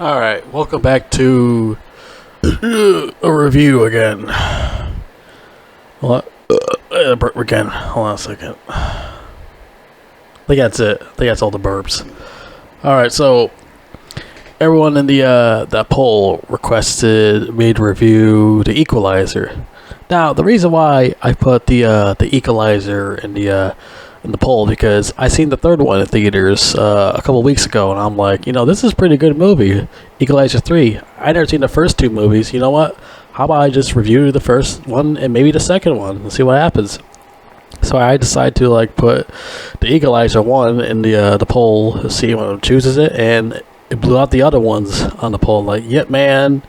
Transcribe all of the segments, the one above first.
Alright, welcome back to a review again. What? Burp again. Hold on a second. I think that's it. I think that's all the burps. Alright, so everyone in the that poll requested me to review the Equalizer. Now, the reason why I put the Equalizer in the poll because I seen the third one in theaters a couple weeks ago, and I'm like, this is a pretty good movie, Equalizer 3. I never seen the first two movies. You know what? How about I just review the first one and maybe the second one and see what happens? So I decided to put the Equalizer 1 in the poll to see what chooses it, and it blew out the other ones on the poll, like Yep Man,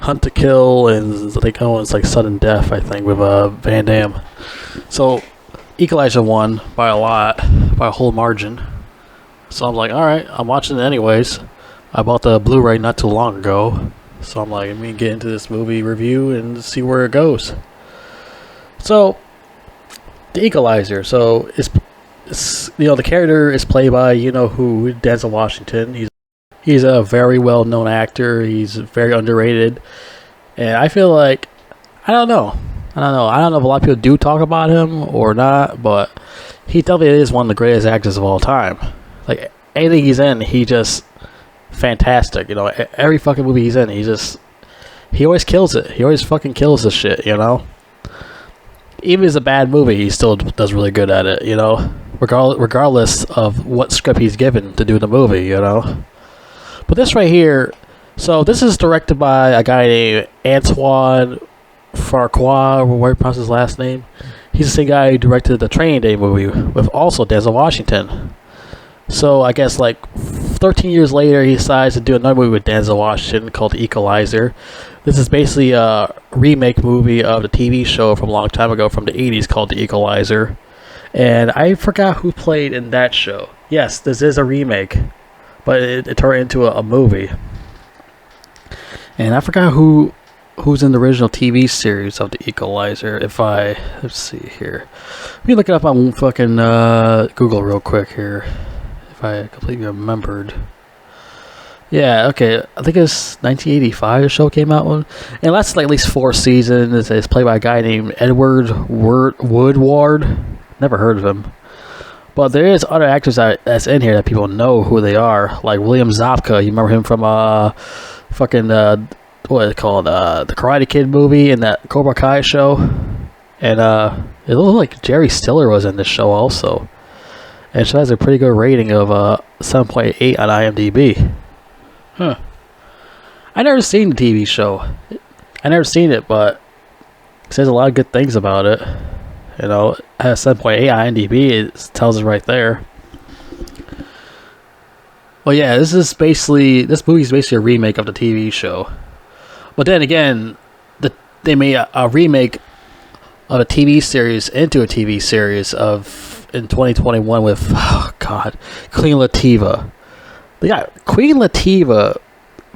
Hunt to Kill, and it's like Sudden Death, I think, with Van Damme. So Equalizer won by a lot, by a whole margin. So I'm like, alright, I'm watching it anyways. I bought the Blu-ray not too long ago. So I'm like, let me get into this movie review and see where it goes. So, the Equalizer. So, it's the character is played by, who, Denzel Washington. He's a very well-known actor. He's very underrated. And I feel like, I don't know if a lot of people do talk about him or not, but he definitely is one of the greatest actors of all time. Like, anything he's in, he just fantastic. Every fucking movie he's in, he always kills it. He always fucking kills this shit, Even if it's a bad movie, he still does really good at it, regardless of what script he's given to do the movie, But this right here, so this is directed by a guy named Antoine Fuqua, or where you pronounce his last name. He's the same guy who directed the Training Day movie with also Denzel Washington. So I guess 13 years later, he decides to do another movie with Denzel Washington called Equalizer. This is basically a remake movie of the TV show from a long time ago from the 80s called The Equalizer. And I forgot who played in that show. Yes, this is a remake, but it turned into a movie. And I forgot who's in the original TV series of The Equalizer. Let's see here. Let me look it up on fucking Google real quick here. If I completely remembered. Yeah, okay. I think it's 1985 the show came out with. And that's at least 4 seasons. It's played by a guy named Edward Woodward. Never heard of him. But there is other actors that's in here that people know who they are. Like William Zabka. You remember him from fucking what is it called? The Karate Kid movie and that Cobra Kai show. And it looked like Jerry Stiller was in this show also. And it has a pretty good rating of 7.8 on IMDb. Huh. I never seen the TV show. I never seen it, but it says a lot of good things about it. It has 7.8 on IMDb. It tells it right there. Well, yeah, this movie is basically a remake of the TV show. But then again, they made a remake of a TV series into a TV series in 2021 with Queen Latifah. They got Queen Latifah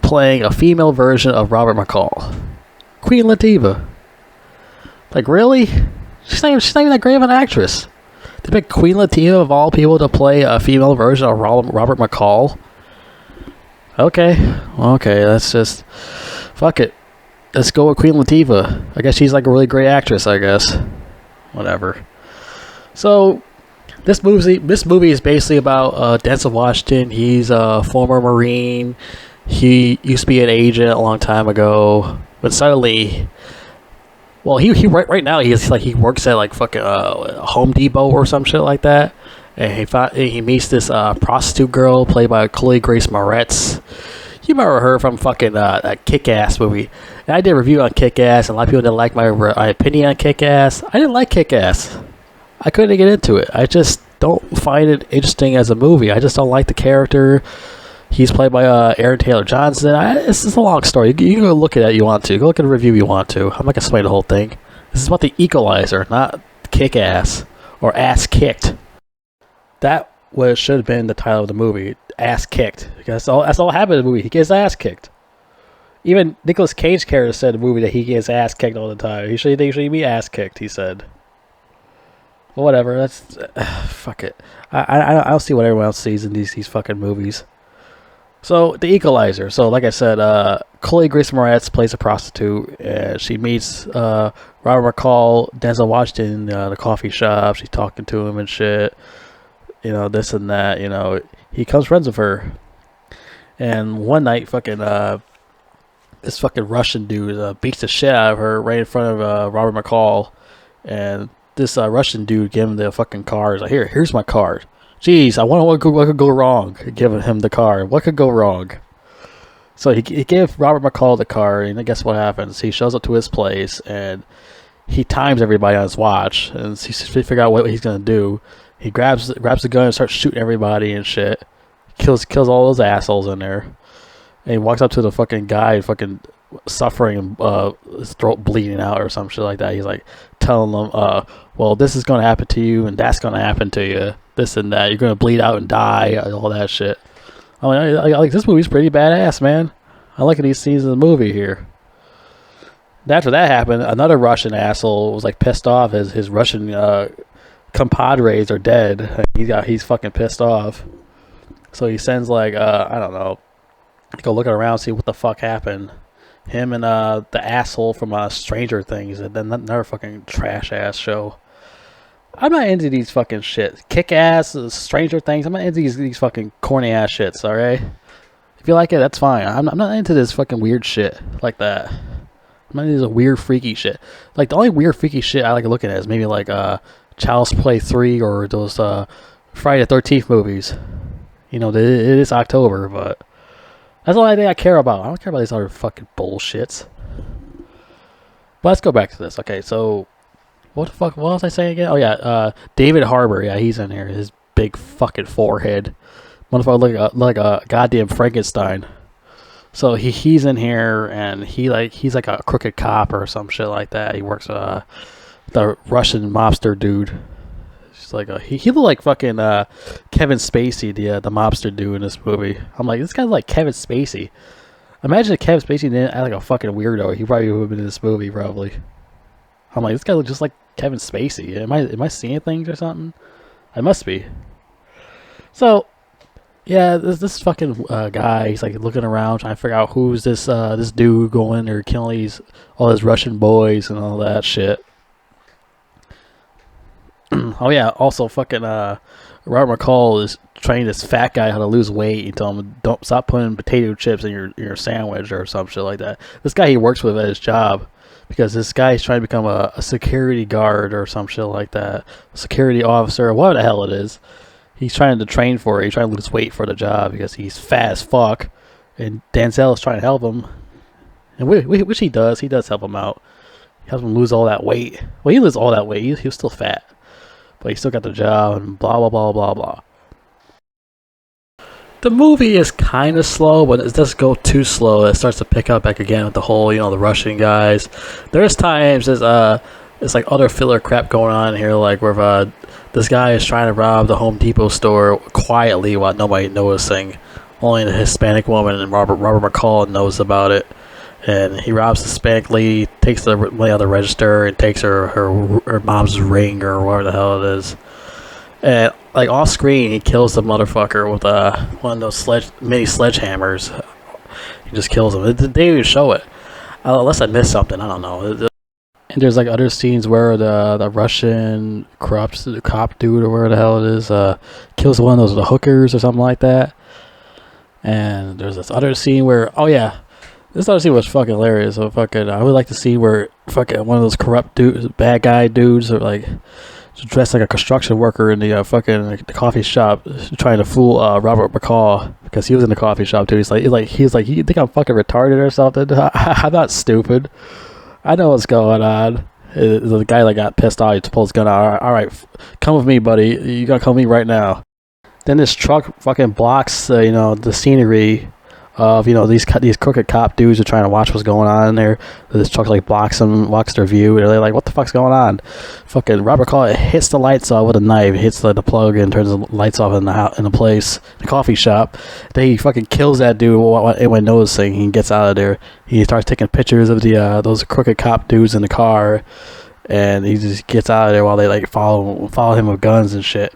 playing a female version of Robert McCall. Queen Latifah. Really? She's not even that great of an actress. They picked Queen Latifah of all people to play a female version of Robert McCall. Okay, let's just fuck it. Let's go with Queen Latifah. I guess she's a really great actress, I guess. Whatever. So, this movie is basically about Denzel Washington. He's a former Marine. He used to be an agent a long time ago, but suddenly, well, he right now he works at fucking Home Depot or some shit like that, and he meets this prostitute girl played by Chloe Grace Moretz. You remember her from fucking that Kick-Ass movie. And I did a review on Kick-Ass, and a lot of people didn't like my opinion on Kick-Ass. I didn't like Kick-Ass. I couldn't get into it. I just don't find it interesting as a movie. I just don't like the character. He's played by Aaron Taylor Johnson. It's a long story. You can go look at it if you want to. Go look at the review if you want to. I'm not going to explain the whole thing. This is about the Equalizer, not Kick-Ass or Ass Kicked. That should have been the title of the movie, Ass Kicked. Because that's all happened in the movie. He gets ass kicked. Even Nicolas Cage character said in the movie that he gets ass kicked all the time. He should be ass kicked, he said. Well, whatever. That's fuck it. I don't see what everyone else sees in these fucking movies. So the Equalizer. So like I said, Chloe Grace Moretz plays a prostitute, and she meets Robert McCall, Denzel Washington, the coffee shop. She's talking to him and shit. You know, this and that. You know, he becomes friends with her. And one night, this fucking Russian dude beats the shit out of her right in front of Robert McCall, and this Russian dude gave him the fucking card. He's like, here's my card. Jeez, I wonder what could go wrong. Giving him the card, what could go wrong? So he gave Robert McCall the card, and guess what happens? He shows up to his place, and he times everybody on his watch, and he figure out what he's gonna do. He grabs the gun and starts shooting everybody and shit. Kills all those assholes in there. And he walks up to the fucking guy, fucking suffering, his throat bleeding out or some shit like that. He's like telling them, well, this is going to happen to you, and that's going to happen to you, this and that. You're going to bleed out and die, all that shit. I mean, I like this movie's pretty badass, man. I like these scenes in the movie here. After that happened, another Russian asshole was like pissed off. His Russian compadres are dead. He's fucking pissed off. So he sends like I don't know, go looking around, see what the fuck happened. Him and the asshole from Stranger Things, and then another fucking trash ass show. I'm not into these fucking shit. Kick ass, Stranger Things. I'm not into these fucking corny ass shits. All right. If you like it, that's fine. I'm not into this fucking weird shit like that. I'm not into this weird freaky shit. Like the only weird freaky shit I like looking at is maybe like Child's Play 3 or those Friday the 13th movies. You know, it is October, but that's the only thing I care about. I don't care about these other fucking bullshits. But let's go back to this. Okay, so what the fuck? What was I saying again? Oh yeah, David Harbour. Yeah, he's in here. His big fucking forehead, motherfucker, like a goddamn Frankenstein. So he's in here, and he's like a crooked cop or some shit like that. He works the Russian mobster dude. Like he looked like fucking Kevin Spacey, the mobster dude in this movie. I'm like, this guy's like Kevin Spacey. Imagine if Kevin Spacey didn't act like a fucking weirdo. He probably would have been in this movie, probably. I'm like, this guy looks just like Kevin Spacey. Am I seeing things or something? I must be. So, yeah, this fucking guy, he's like looking around trying to figure out who's this dude going or killing all his Russian boys and all that shit. Oh yeah, also fucking Robert McCall is training this fat guy how to lose weight. He told him, don't stop putting potato chips in your sandwich or some shit like that. This guy he works with at his job, because this guy is trying to become a security guard or some shit like that. A security officer, whatever the hell it is. He's trying to train for it. He's trying to lose weight for the job because he's fat as fuck. And Denzel is trying to help him. And which he does. He does help him out. He helps him lose all that weight. Well, he loses all that weight. He was still fat. But he still got the job and blah, blah, blah, blah, blah. The movie is kind of slow, but it doesn't go too slow. It starts to pick up back again with the whole, the Russian guys. There's times it's like other filler crap going on here, like where this guy is trying to rob the Home Depot store quietly while nobody noticing. Only the Hispanic woman and Robert McCall knows about it. And he robs the Hispanic lady, takes the money out of the register, and takes her mom's ring or whatever the hell it is. And like off screen, he kills the motherfucker with one of those mini sledgehammers. He just kills him. They didn't even show it, unless I missed something. I don't know. And there's like other scenes where the Russian corrupt cop dude or whatever the hell it is kills one of the hookers or something like that. And there's this other scene where this other scene was fucking hilarious. So I would like to see where fucking one of those corrupt dudes, bad guy dudes, are like dressed like a construction worker in the the coffee shop, trying to fool Robert McCall, because he was in the coffee shop too. He's like, you think I'm fucking retarded or something? I'm not stupid. I know what's going on. The guy like got pissed off. He pulled his gun out. All right, come with me, buddy. You gotta come with me right now. Then this truck fucking blocks the scenery of these crooked cop dudes are trying to watch what's going on in there. This truck like blocks their view, and they're like, what the fuck's going on? Fucking Robert Call hits the lights off with a knife, hits the plug and turns the lights off in the coffee shop. Then he fucking kills that dude when noticing. He gets out of there. He starts taking pictures of those crooked cop dudes in the car, and he just gets out of there while they like follow him with guns and shit.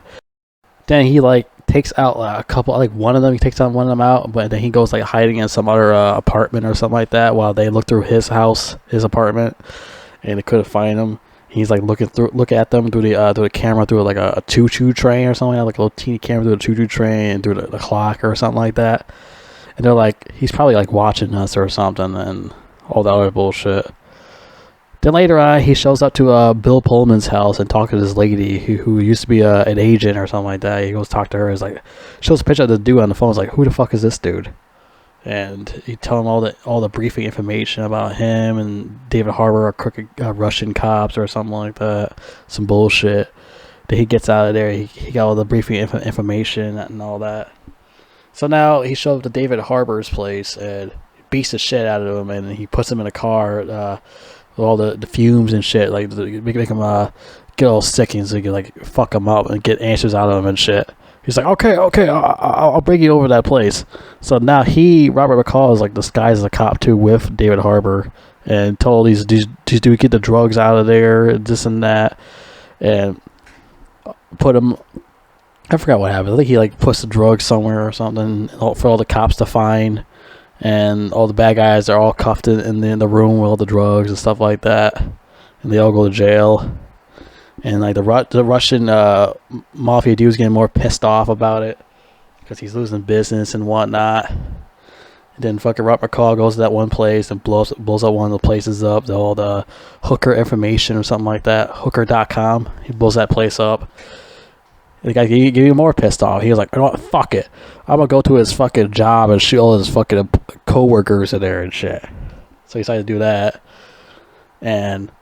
Then he like takes out a couple, like one of them. He takes out one of them out, but then he goes like hiding in some other apartment or something like that while they look through his house, his apartment, and they couldn't find him. He's like look at them through the camera through like a choo-choo train or something, like a little teeny camera through a choo-choo train and through the clock or something like that. And they're like, he's probably like watching us or something, and all that other bullshit. Then later on, he shows up to Bill Pullman's house and talking to this lady who used to be an agent or something like that. He goes talk to her. He's like, shows a picture of the dude on the phone. He's like, who the fuck is this dude? And he tell him all the briefing information about him and David Harbour, or crooked Russian cops or something like that. Some bullshit. Then he gets out of there. He got all the briefing information and all that. So now he shows up to David Harbour's place and beats the shit out of him, and he puts him in a car. With all the fumes and shit, like make him get all sick, and so he can like fuck him up and get answers out of him and shit. He's like, okay, I'll bring you over to that place. So now Robert McCall is like disguised as a cop too with David Harbour, and told these dudes get the drugs out of there, and this and that, and put him. I forgot what happened. I think he like puts the drugs somewhere or something for all the cops to find. And all the bad guys are all cuffed in the room with all the drugs and stuff like that, and they all go to jail. And like the Russian mafia dude's getting more pissed off about it because he's losing business and whatnot. And then fucking Robert McCall goes to that one place and blows up one of the places up, all the hooker information or something like that, hooker.com. He blows that place up. The guy get even more pissed off. He was like, you know what, fuck it. I'm going to go to his fucking job and shoot all his fucking co-workers in there and shit. So he decided to do that. And,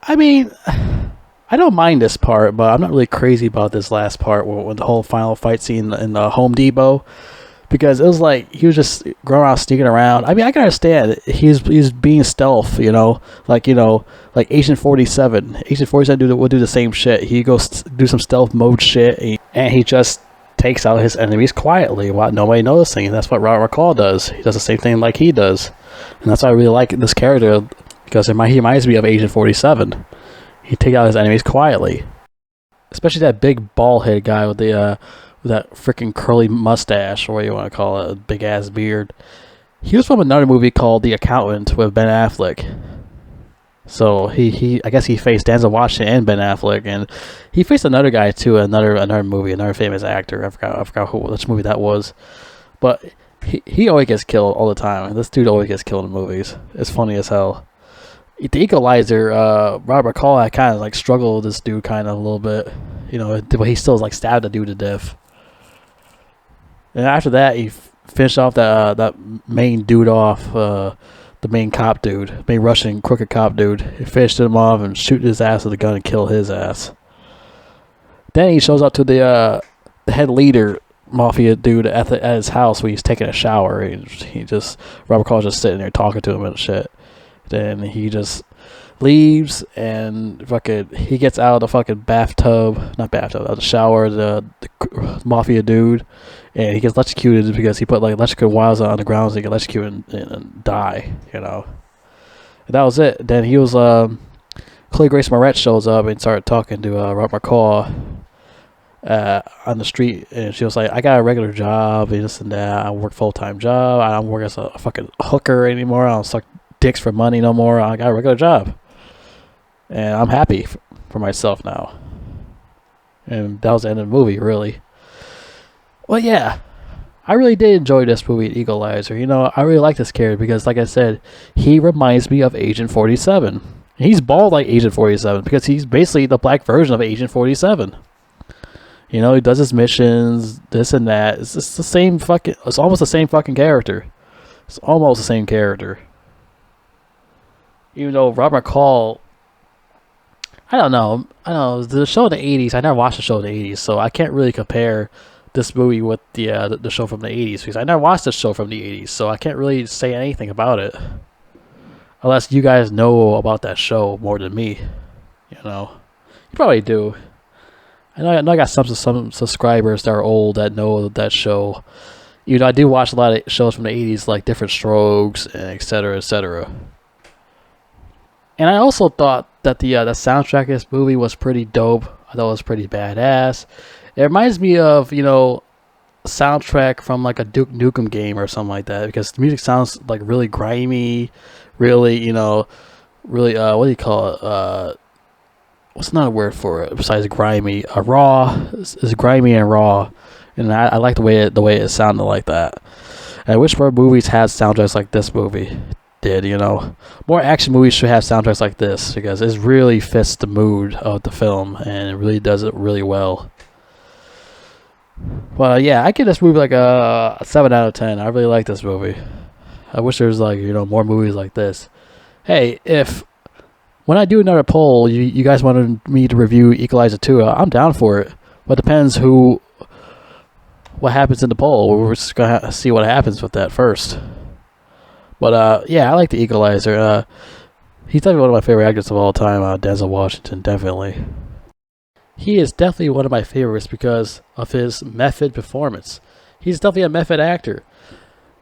I mean, I don't mind this part, but I'm not really crazy about this last part with the whole final fight scene in the Home Depot. Because it was like, he was just going around sneaking around. I mean, I can understand. He's being stealth, like Agent 47. Agent 47 would do the same shit. He goes do some stealth mode shit, and he just takes out his enemies quietly while nobody noticing. And that's what Robert McCall does. He does the same thing like he does. And that's why I really like this character, because he reminds me of Agent 47. He takes out his enemies quietly. Especially that big bald head guy with that freaking curly mustache, or what you want to call it, a big ass beard. He was from another movie called The Accountant with Ben Affleck. So I guess he faced Denzel Washington and Ben Affleck, and he faced another guy too, another movie, another famous actor. I forgot which movie that was, but he always gets killed all the time. This dude always gets killed in movies. It's funny as hell. The Equalizer, Robert McCall, I kind of like struggled with this dude kind of a little bit, but he still like stabbed the dude to death. And after that, he finished off that main dude off, the main cop dude, main Russian crooked cop dude. He finished him off and shoot his ass with a gun and kill his ass. Then he shows up to the head leader, mafia dude, at his house when he's taking a shower. Robert Call's just sitting there talking to him and shit. Then he just leaves and he gets out of the fucking out of the shower, the mafia dude, and he gets electrocuted because he put like electrical wires on the ground so he can electrocute and die, And that was it. Then he was Chloe Grace Moretz shows up and started talking to Robert McCall on the street, and she was like, I got a regular job and this and that. I work full-time job. I don't work as a fucking hooker anymore. I don't suck dicks for money no more. I got a regular job. And I'm happy for myself now. And that was the end of the movie, really. Well, yeah. I really did enjoy this movie, Equalizer. I really like this character because, like I said, he reminds me of Agent 47. He's bald like Agent 47 because he's basically the black version of Agent 47. He does his missions, this and that. It's just the same fucking... It's almost the same fucking character. It's almost the same character. Even though Robert McCall... I don't know. The show in the 80s, I never watched the show in the 80s, so I can't really compare this movie with the show from the 80s, because I never watched the show from the 80s, so I can't really say anything about it. Unless you guys know about that show more than me. You probably do. I know I got some subscribers that are old that know that show. I do watch a lot of shows from the 80s, like Different Strokes, and etc., etc. And I also thought that the soundtrack of this movie was pretty dope. I thought it was pretty badass. It reminds me of, you know, soundtrack from like a Duke Nukem game or something like that, because the music sounds like really grimy, really, you know, really what do you call it? What's another word for it besides grimy? Raw. It's grimy and raw, and I like the way it sounded like that. And I wish more movies had soundtracks like this movie did. You know, more action movies should have soundtracks like this, because it really fits the mood of the film and it really does it really well. Well, yeah, I give this movie like a 7 out of 10. I really like this movie. I wish there was, like, you know, more movies like this. Hey, if when I do another poll, you guys wanted me to review Equalizer 2, I'm down for it. But it depends what happens in the poll. We're just going to see what happens with that first. But, yeah, I like the Equalizer. He's definitely one of my favorite actors of all time, Denzel Washington, definitely. He is definitely one of my favorites because of his method performance. He's definitely a method actor.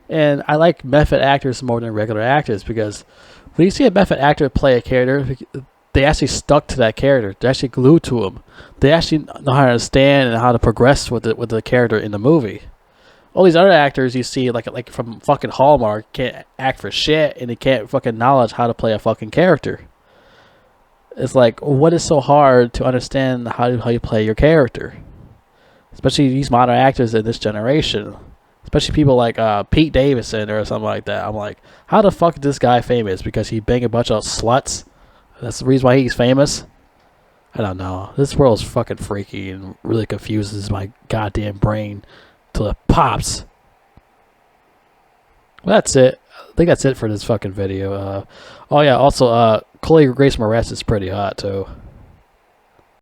And I like method actors more than regular actors, because when you see a method actor play a character, they actually stuck to that character. They're actually glued to him. They actually know how to understand and how to progress with the character in the movie. All these other actors you see, like from fucking Hallmark, can't act for shit, and they can't fucking knowledge how to play a fucking character. It's like, what is so hard to understand how you play your character? Especially these modern actors in this generation. Especially people like Pete Davidson or something like that. I'm like, how the fuck is this guy famous? Because he banged a bunch of sluts? That's the reason why he's famous? I don't know. This world is fucking freaky and really confuses my goddamn brain till it pops. Well, that's it. I think that's it for this fucking video. Oh yeah, also, Chloe Grace Moretz is pretty hot too.